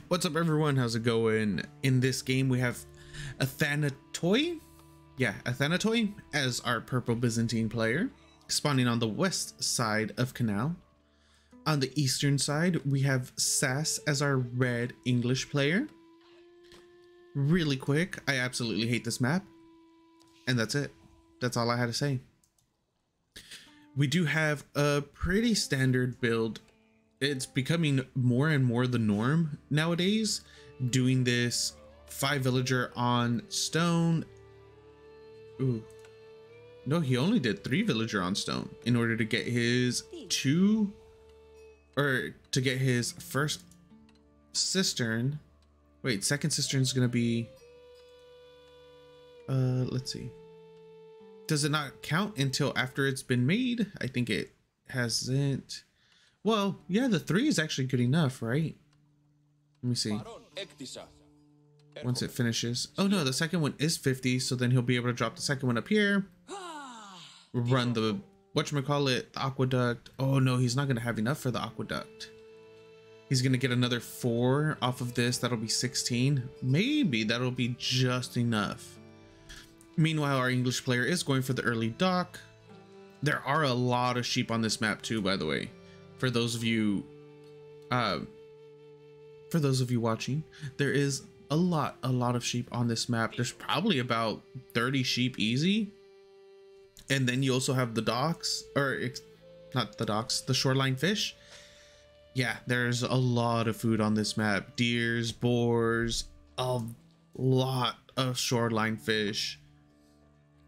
What's up, everyone? How's it going? In this game, we have Athanatoi. Yeah, Athanatoi as our purple Byzantine player, spawning on the west side of Canal. On the eastern side, we have SAS as our red English player. Really quick, I absolutely hate this map. And that's it. That's all I had to say. We do have a pretty standard build. It's becoming more and more the norm nowadays, doing this 5 villager on stone. Ooh, no, he only did 3 villager on stone in order to get his first cistern. Wait, second cistern is gonna be let's see, does it not count until after it's been made? I think it hasn't. Well, yeah, the 3 is actually good enough, right? Let me see. Once it finishes. Oh no, the second one is 50, so then he'll be able to drop the second one up here. Run the, whatchamacallit, the aqueduct. Oh no, he's not going to have enough for the aqueduct. He's going to get another 4 off of this. That'll be 16. Maybe that'll be just enough. Meanwhile, our English player is going for the early dock. There are a lot of sheep on this map too, by the way. For those of you watching, there is a lot of sheep on this map. There's probably about 30 sheep easy. And then you also have the docks, or not the docks, the shoreline fish. Yeah, there's a lot of food on this map. Deers, boars, a lot of shoreline fish.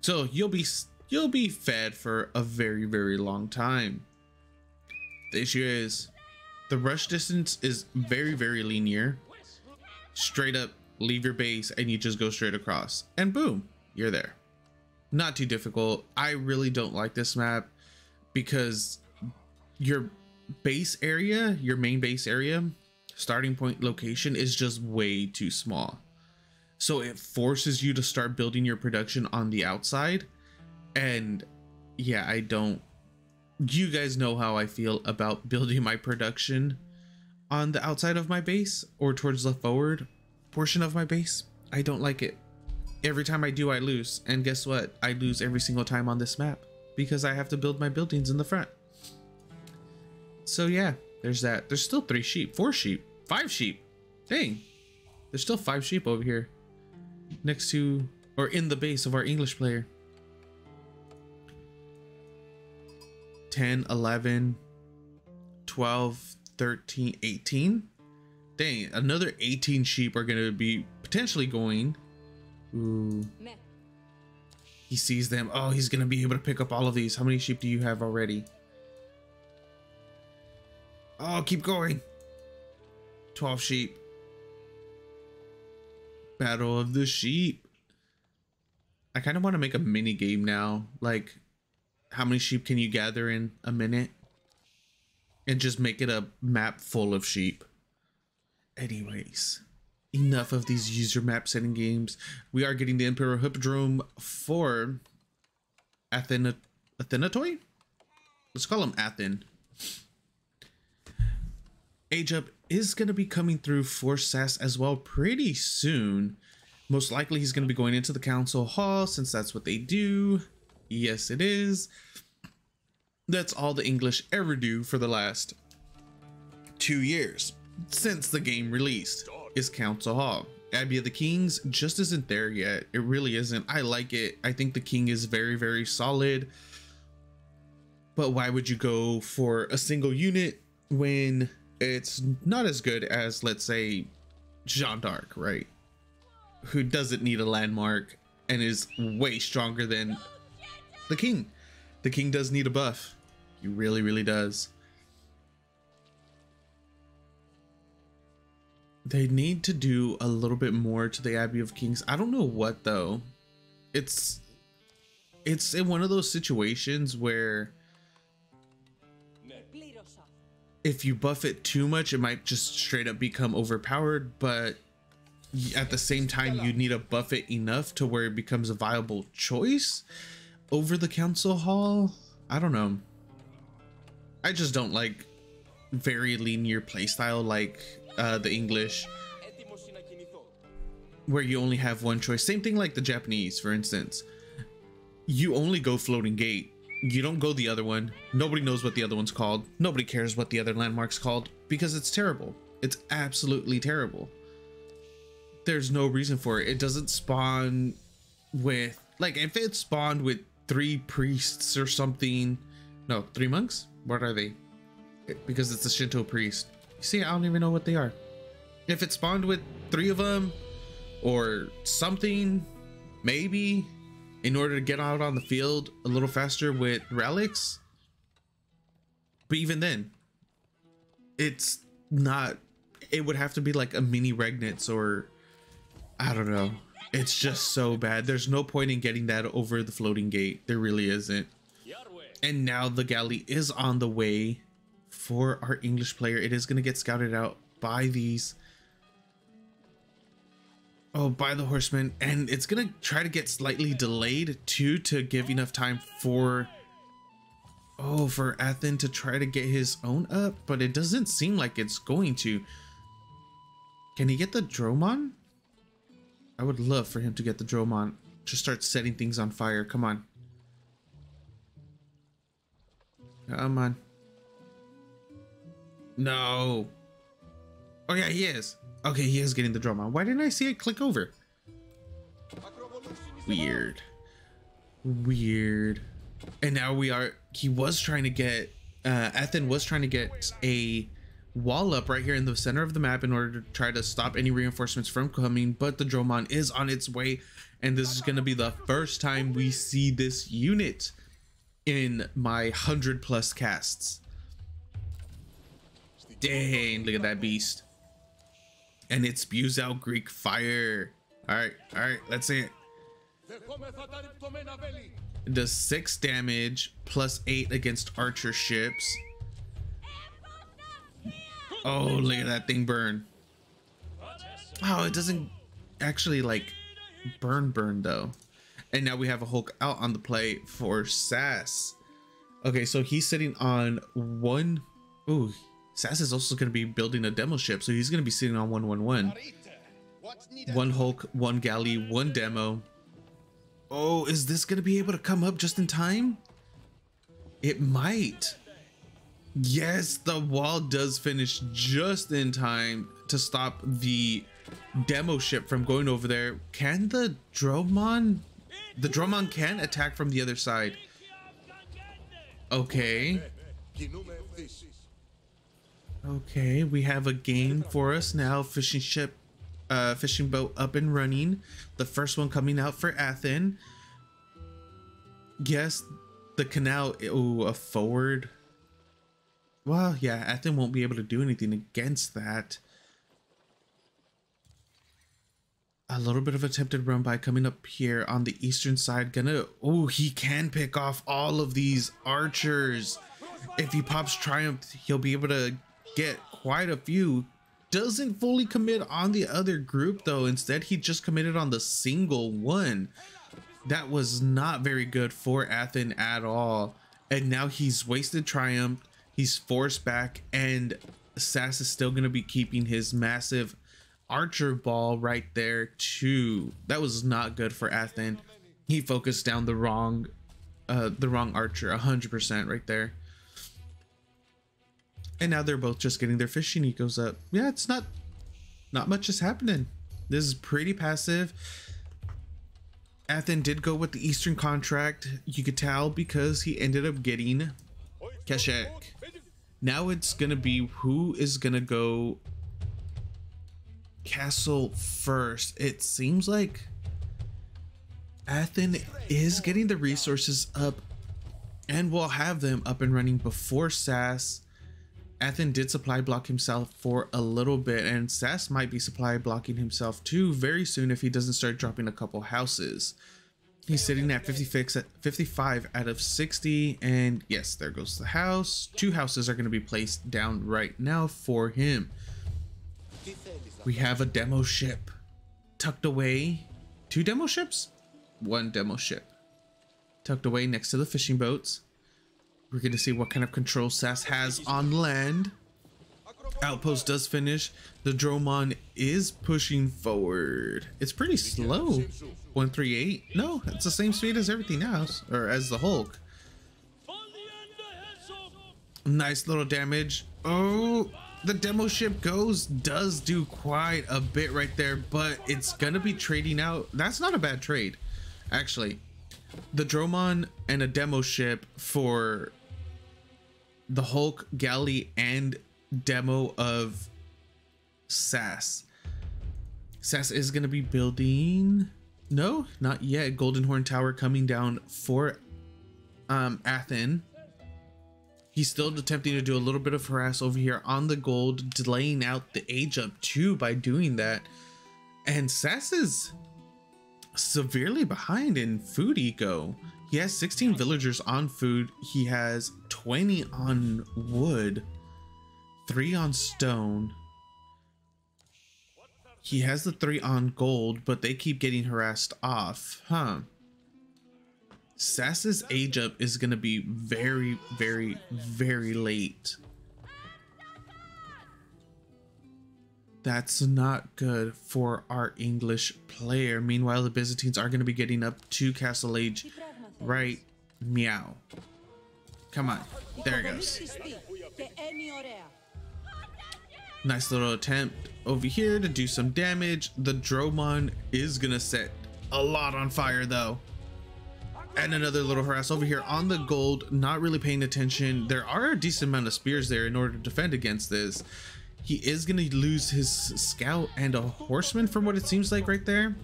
So you'll be fed for a very long time. The issue is the rush distance is very linear. Straight up leave your base and you just go straight across and boom, you're there. Not too difficult. I really don't like this map because your base area, your main base area, starting point location is just way too small. So it forces you to start building your production on the outside. And yeah, you guys know how I feel about building my production on the outside of my base or towards the forward portion of my base. I don't like it. Every time I do, I lose. And guess what? I lose every single time on this map because I have to build my buildings in the front. So yeah, there's that. There's still 3 sheep, 4 sheep, 5 sheep. Dang, there's still 5 sheep over here next to, or in the base of our English player. 10, 11, 12, 13, 18. Dang, another 18 sheep are going to be potentially going. Ooh. He sees them. Oh, he's going to be able to pick up all of these. How many sheep do you have already? Oh, keep going. 12 sheep. Battle of the sheep. I kind of want to make a mini game now. Like, how many sheep can you gather in a minute? And just make it a map full of sheep. Anyways, enough of these user map setting games. We are getting the Imperial Hippodrome for Athanatoi? Let's call him Athen. Age Up is going to be coming through for SAS as well pretty soon. Most likely he's going to be going into the council hall since that's what they do. Yes, it is. That's all the English ever do for the last 2 years since the game released is council hall. Abbey of the Kings just isn't there yet. It really isn't. I like it. I think the king is very solid. But why would you go for a single unit when it's not as good as, let's say, Jeanne d'Arc, right? Who doesn't need a landmark and is way stronger than the king. The king does need a buff. He really does. They need to do a little bit more to the Abbey of Kings. I don't know what though. It's in one of those situations where if you buff it too much, it might just straight up become overpowered, but at the same time you need to buff it enough to where it becomes a viable choice over the council hall. I don't know. I just don't like very linear playstyle like the English. where you only have one choice. Same thing like the Japanese, for instance. You only go floating gate. You don't go the other one. Nobody knows what the other one's called. Nobody cares what the other landmark's called because it's terrible. It's absolutely terrible. There's no reason for it. It doesn't spawn with, like, if it spawned with 3 priests or something. No, 3 monks? What are they? Because it's a Shinto priest. You see, I don't even know what they are. If it spawned with 3 of them or something, maybe, in order to get out on the field a little faster with relics. But even then, it's not, it would have to be like a mini Regnitz or I don't know. It's just so bad. There's no point in getting that over the floating gate. There really isn't. And now the galley is on the way for our English player. It is going to get scouted out by these, by the horsemen, and it's going to try to get slightly delayed too, to give enough time for for Athen to try to get his own up, but it doesn't seem like it's going to. Can he get the Dromon? I would love for him to get the Dromon. Just start setting things on fire. Come on. Come on. No. Oh yeah, he is. Okay, he is getting the Dromon. Why didn't I see it click over? Weird. Weird. And now we are, he was trying to get, Athen was trying to get a wall up right here in the center of the map in order to try to stop any reinforcements from coming, but the Dromon is on its way, and this is going to be the first time we see this unit in my 100+ casts. Dang, look at that beast. And it spews out Greek fire. All right, let's see it. It does 6 damage plus 8 against archer ships. Oh, look at that thing burn. Wow, it doesn't actually like burn though. And now we have a Hulk out on the play for SAS. Okay, so he's sitting on 1. Ooh, SAS is also going to be building a demo ship, so he's going to be sitting on 111. 1 Hulk, 1 galley, 1 demo. Oh, is this going to be able to come up just in time? It might. Yes, the wall does finish just in time to stop the demo ship from going over there. Can the Dromon? The Dromon can attack from the other side. Okay. Okay, we have a game for us now. Fishing ship, fishing boat up and running. The first one coming out for Athen. Yes, the canal. Oh, a forward. Well, yeah, Athen won't be able to do anything against that. A little bit of attempted run by coming up here on the eastern side. Oh, he can pick off all of these archers. If he pops Triumph, he'll be able to get quite a few. Doesn't fully commit on the other group though. Instead, he just committed on the single one. That was not very good for Athen at all. And now he's wasted Triumph. He's forced back, and SAS is still going to be keeping his massive archer ball right there too. That was not good for Athen. He focused down the wrong archer 100% right there. And now they're both just getting their fishing ecos up. Yeah, it's not much is happening. This is pretty passive. Athen did go with the Eastern contract. You could tell because he ended up getting Keshek. Now it's gonna be who is gonna go castle first. It seems like Athen is getting the resources up and will have them up and running before SAS. Athen did supply block himself for a little bit, and SAS might be supply blocking himself too very soon if he doesn't start dropping a couple houses. He's sitting at 55 out of 60, and yes, there goes the house. 2 houses are going to be placed down right now for him. We have a demo ship tucked away. 2 demo ships? 1 demo ship tucked away next to the fishing boats. We're going to see what kind of control SAS has on land. Outpost does finish. The Dromon is pushing forward. It's pretty slow. 138. No, it's the same speed as everything else, or as the Hulk. Nice little damage. Oh, the demo ship does do quite a bit right there, but it's gonna be trading out. That's not a bad trade, actually. The Dromon and a demo ship for the Hulk galley and demo of SAS. SAS is going to be building, no, not yet, Golden Horn Tower coming down for Athen. He's still attempting to do a little bit of harass over here on the gold, delaying out the age up too by doing that. And SAS is severely behind in food eco. He has 16 villagers on food. He has 20 on wood, 3 on stone. He has the 3 on gold, but they keep getting harassed off. SAS's age up is going to be very, very, very late. That's not good for our English player. Meanwhile, the Byzantines are going to be getting up to Castle Age. Right, meow. Come on, there it goes. Nice little attempt over here to do some damage. The Dromon is gonna set a lot on fire though. And another little harass over here on the gold, not really paying attention. There are a decent amount of spears there in order to defend against this. He is gonna lose his scout and a horseman from what it seems like right there.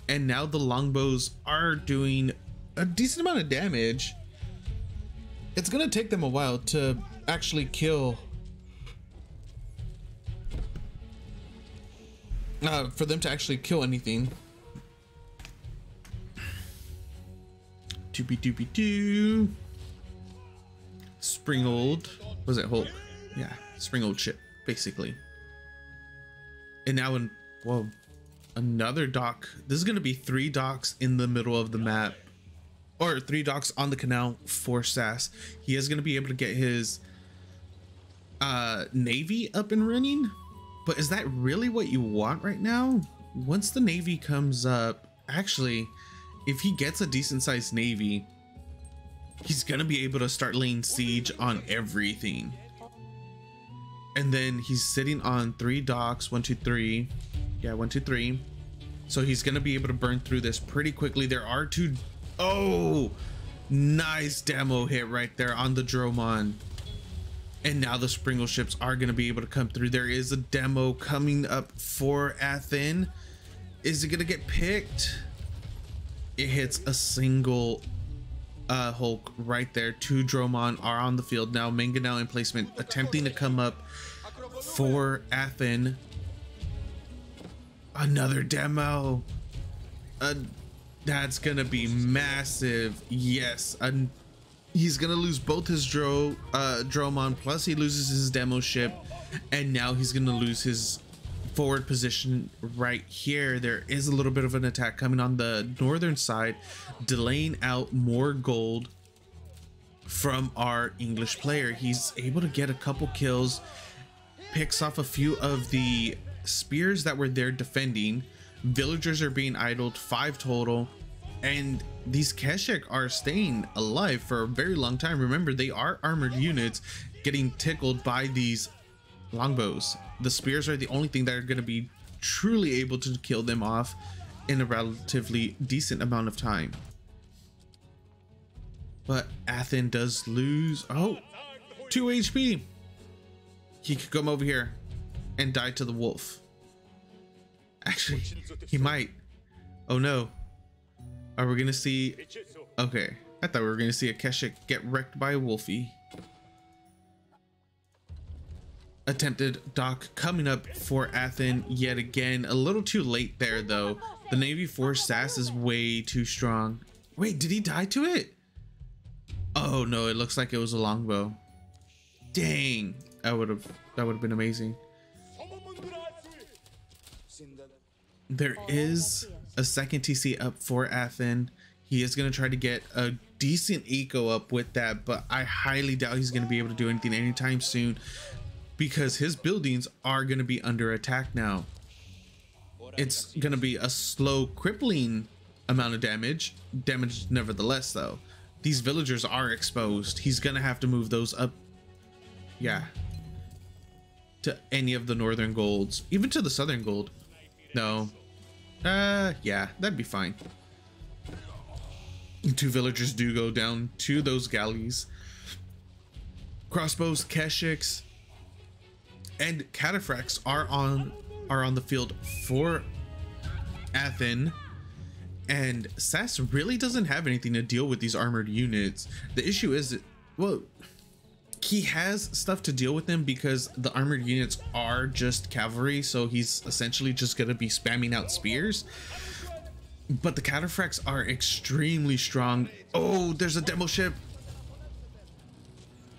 And now the longbows are doing a decent amount of damage. It's gonna take them a while to actually kill, for them to actually kill anything. Doobie doobie doo. Springold, was it Hulk? Yeah, Springold ship basically. And now whoa, another dock. This is gonna be 3 docks in the middle of the map, or 3 docks on the canal for SAS. He is going to be able to get his navy up and running, but is that really what you want right now? Once the navy comes up, actually, if he gets a decent sized navy, he's going to be able to start laying siege on everything. And then he's sitting on 3 docks, 1 2 3. Yeah, 1 2 3. So he's going to be able to burn through this pretty quickly. There are 2. Oh, nice demo hit right there on the Dromon. And now the Springle ships are going to be able to come through. There is a demo coming up for Athen. Is it going to get picked? It hits a single Hulk right there. 2 Dromon are on the field now. Mangonel in placement, attempting to come up for Athen. Another demo. That's gonna be massive. Yes, and he's gonna lose both his Dromon, plus he loses his demo ship, and now he's gonna lose his forward position right here. There is a little bit of an attack coming on the northern side, delaying out more gold from our English player. He's able to get a couple kills, picks off a few of the spears that were there defending. Villagers are being idled, 5 total, and these Keshik are staying alive for a very long time. Remember, they are armored units getting tickled by these longbows. The spears are the only thing that are going to be truly able to kill them off in a relatively decent amount of time. But Athen does lose, 2 HP. He could come over here and die to the wolf. Actually, he might. Oh no. Are we gonna see? Okay, I thought we were gonna see a Keshik get wrecked by a wolfie. Attempted dock coming up for Athen yet again. A little too late there though. The Navy Force SAS is way too strong. Wait, did he die to it? Oh no, it looks like it was a longbow. Dang, that would have been amazing. There is a second TC up for Athen. He is going to try to get a decent eco up with that, but I highly doubt he's going to be able to do anything anytime soon. because his buildings are going to be under attack now. It's going to be a slow, crippling amount of damage nevertheless, though. These villagers are exposed. He's going to have to move those up, yeah, to any of the northern golds, even to the southern gold. No, yeah, that'd be fine. 2 villagers do go down to those galleys. Crossbows, keshiks, and cataphracts are on the field for Athen, and SAS really doesn't have anything to deal with these armored units. The issue is, well, he has stuff to deal with them because the armored units are just cavalry, so he's essentially just gonna be spamming out spears. But the cataphracts are extremely strong. Oh, there's a demo ship.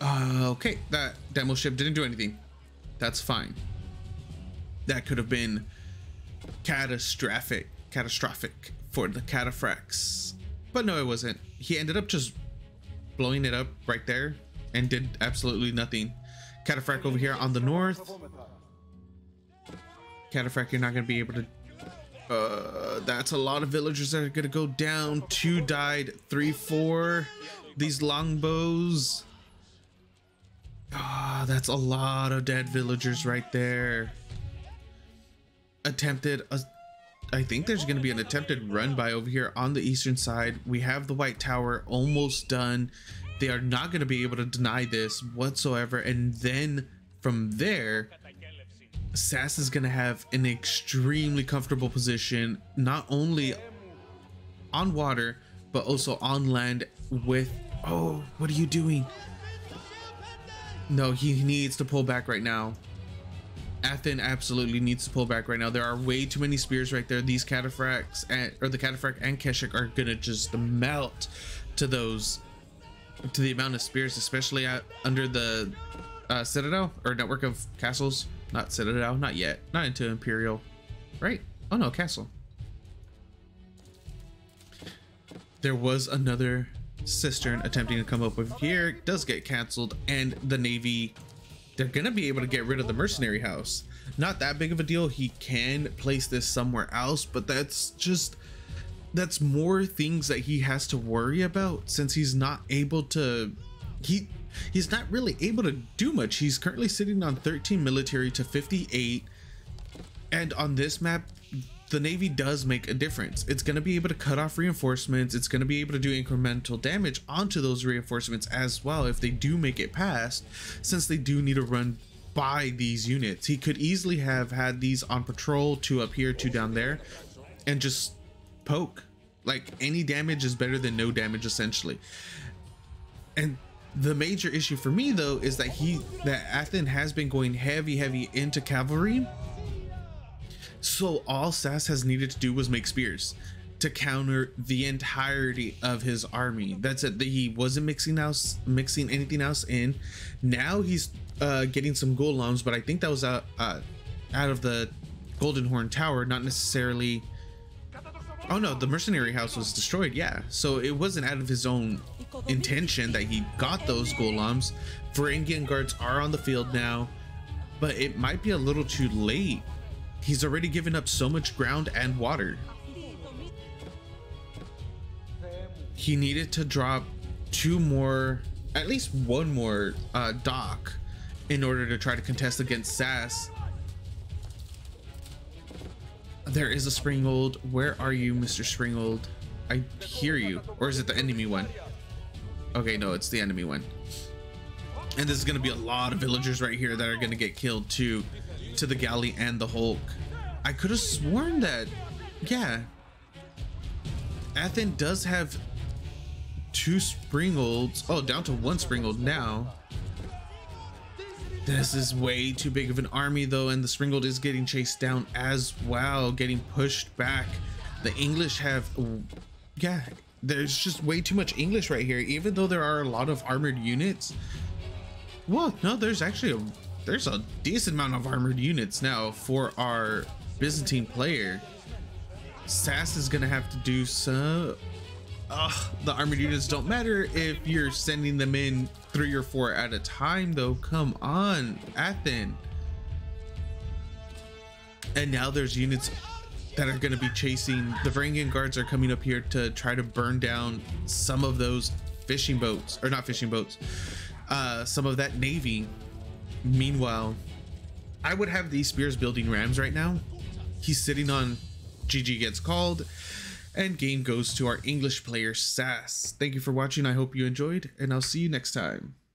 Okay, that demo ship didn't do anything. That's fine. That could have been catastrophic for the cataphracts, but no, it wasn't. He ended up just blowing it up right there and did absolutely nothing. Cataphract over here on the north. Cataphract, you're not gonna be able to. That's a lot of villagers that are gonna go down. 2 died, 3, 4. These longbows. That's a lot of dead villagers right there. I think there's going to be an attempted run by over here on the eastern side. We have the White Tower almost done. They are not going to be able to deny this whatsoever. And then from there, SAS is going to have an extremely comfortable position, not only on water, but also on land with... Oh, what are you doing? No, he needs to pull back right now. Athen absolutely needs to pull back right now. There are way too many spears right there. These cataphracts or the cataphract and keshik are gonna just melt to the amount of spears, especially under the citadel or network of castles. Not citadel, not yet. Not into imperial, right? Oh no, castle. There was another cistern attempting to come up over here. It does get canceled, and the navy, they're gonna be able to get rid of the mercenary house. Not that big of a deal. He can place this somewhere else, but that's more things that he has to worry about, since he's not able to, he's not really able to do much. He's currently sitting on 13 military to 58, and on this map the navy does make a difference. It's going to be able to cut off reinforcements. It's going to be able to do incremental damage onto those reinforcements as well if they do make it past, since they do need to run by these units. He could easily have had these on patrol, 2 up here, 2 down there, and just poke. Like, any damage is better than no damage, essentially. And the major issue for me though is that Athen has been going heavy into cavalry. So all SAS has needed to do was make spears to counter the entirety of his army. That's it. He wasn't mixing anything else in. Now he's getting some golems, but I think that was out of the Golden Horn Tower, not necessarily. Oh no, the mercenary house was destroyed. Yeah, so it wasn't out of his own intention that he got those golems. Varangian guards are on the field now, but it might be a little too late. He's already given up so much ground and water. He needed to drop 2 more, at least 1 more dock in order to try to contest against SAS. There is a Springold. Where are you, Mr. Springold? I hear you. Or is it the enemy one? Okay, no, it's the enemy one. And there's going to be a lot of villagers right here that are going to get killed too, to the galley and the Hulk. I could have sworn that, yeah, Athen does have 2 Springolds. Oh, down to 1 Springold now. This is way too big of an army though, and the Springold is getting chased down as well, getting pushed back. The English have, yeah, there's just way too much English right here, even though there are a lot of armored units. Well, no, there's actually there's a decent amount of armored units now for our Byzantine player. SAS is gonna have to do some. The armored units don't matter if you're sending them in 3 or 4 at a time, though. Come on, Athen. And now there's units that are going to be chasing. The Varangian guards are coming up here to try to burn down some of those fishing boats, or not fishing boats, some of that navy. Meanwhile, I would have these spears building rams right now. He's sitting on GG gets called, and game goes to our English player SAS. Thank you for watching. I hope you enjoyed, and I'll see you next time.